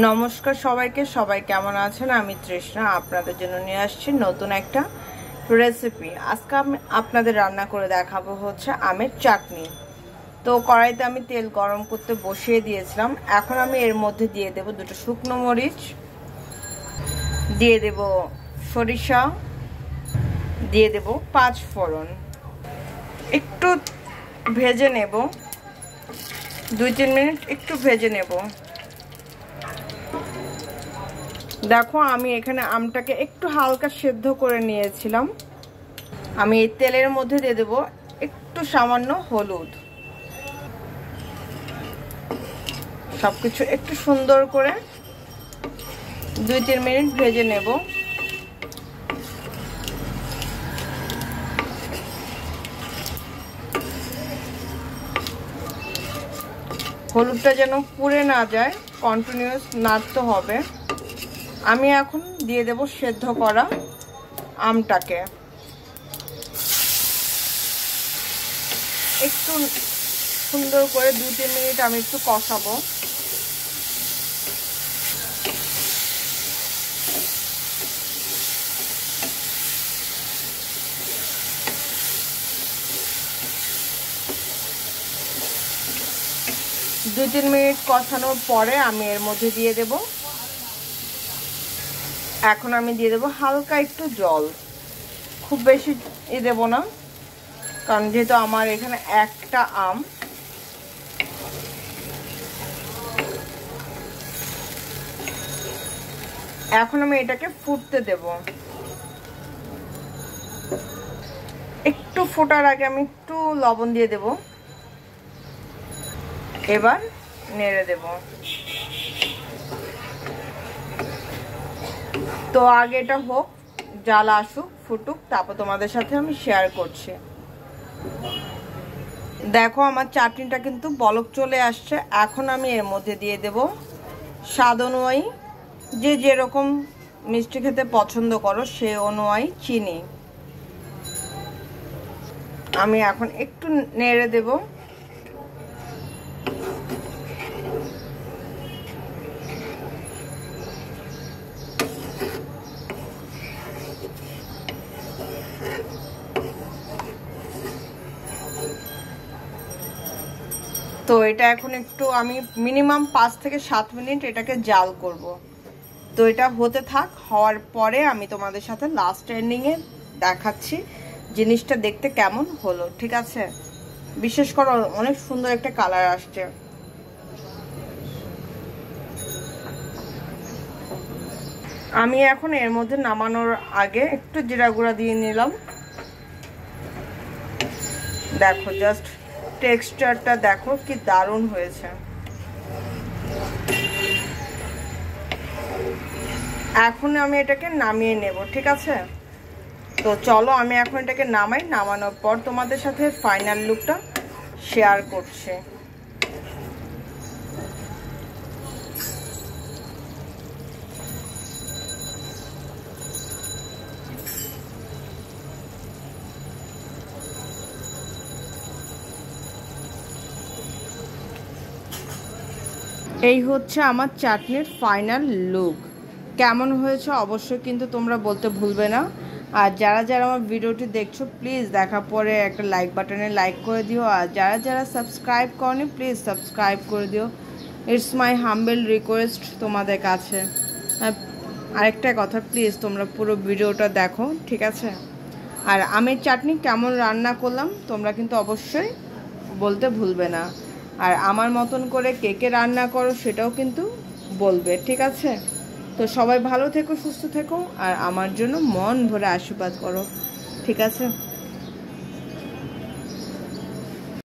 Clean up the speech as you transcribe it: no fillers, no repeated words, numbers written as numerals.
নমস্কার সবাইকে, সবাই কেমন আছেন? আমি তৃষ্ণা আপনাদের জন্য নিয়ে আসছি নতুন একটা রেসিপি। আজকে আমি আপনাদের রান্না করে দেখাবো হচ্ছে আমের চাটনি। তো কড়াইতে আমি তেল গরম করতে বসিয়ে দিয়েছিলাম। এখন আমি এর মধ্যে দিয়ে দেব দুটো শুকনো মরিচ, দিয়ে দেব সরিষা, দিয়ে দেব 5 ফোড়ন। একটু ভেজে নেব, 2-3 মিনিট একটু ভেজে নেব। দেখো আমি এখানে আমটাকে একটু হালকা সেদ্ধ করে নিয়েছিলাম। আমি এই তেলের মধ্যে দিয়ে দেব একটু সামান্য হলুদ। সবকিছু একটু সুন্দর করে 2-3 মিনিট ভেজে নেব। হলুদটা যেন পুড়ে না যায়, কন্টিনিউয়াস নাড়তে হবে। আমি এখন দিয়ে দেব সেদ্ধ করা আমটাকে। একটু সুন্দর করে 2-3 মিনিট আমি একটু কষাবো। দুই 3 মিনিট কষানোর পরে আমি এর মধ্যে দিয়ে দেব, এখন আমি দিয়ে দেব হালকা একটু জল। খুব বেশি দেব না, কারণ যেহেতু আমার এখানে একটা আম। এখন আমি এটাকে ফুটতে দেব। একটু ফোটার আগে আমি একটু লবণ দিয়ে দেব। এবার নেড়ে দেব। তো আগে এটা হোক, জাল আসুক, ফুটুক, তারপর তোমাদের সাথে আমি শেয়ার করছি। দেখো আমার চাটনিটা কিন্তু বলক চলে আসছে। এখন আমি এর মধ্যে দিয়ে দেব স্বাদ অনুযায়ী, যে যেরকম মিষ্টি খেতে পছন্দ করো সে অনুযায়ী চিনি। আমি এখন একটু নেড়ে দেব। তো এটা এখন একটু আমি মিনিমাম 5 থেকে 7 মিনিট এটাকে জাল করব। তো এটা হতে থাক, হওয়ার পরে আমি তোমাদের সাথে লাস্ট এন্ডিংয়ে দেখাচ্ছি জিনিসটা দেখতে কেমন হলো। ঠিক আছে? বিশেষ করে অনেক সুন্দর একটা কালার আসছে। আমি এখন এর মধ্যে নামানোর আগে একটু জিরা গুঁড়া দিয়ে নিলাম। দেখো জাস্ট টেক্সচারটা দেখো কি দারুণ হয়েছে। এখন আমি এটাকে নামিয়ে নেব। ঠিক আছে? তো চলো আমি এখন এটাকে নামাই। নামানোর পর তোমাদের সাথে ফাইনাল লুকটা শেয়ার করছি। এই হচ্ছে আমার চাটনির ফাইনাল লুক। কেমন হয়েছে অবশ্যই কিন্তু তোমরা বলতে ভুলবে না। আর যারা যারা আমার ভিডিওটি দেখছো প্লিজ দেখার পরে একটা লাইক বাটনে লাইক করে দিও। আর যারা যারা সাবস্ক্রাইব করনি প্লিজ সাবস্ক্রাইব করে দিও। ইটস মাই হাম্বেল রিকোয়েস্ট তোমাদের কাছে। আরেকটা কথা, প্লিজ তোমরা পুরো ভিডিওটা দেখো। ঠিক আছে? আর আমের চাটনি কেমন রান্না করলাম তোমরা কিন্তু অবশ্যই বলতে ভুলবে না। আর আমার মতন করে কে কে রান্না করো সেটাও কিন্তু বলবে। ঠিক আছে? তো সবাই ভালো থেকো, সুস্থ থেকো, আর আমার জন্য মন ভরে আশীর্বাদ করো। ঠিক আছে?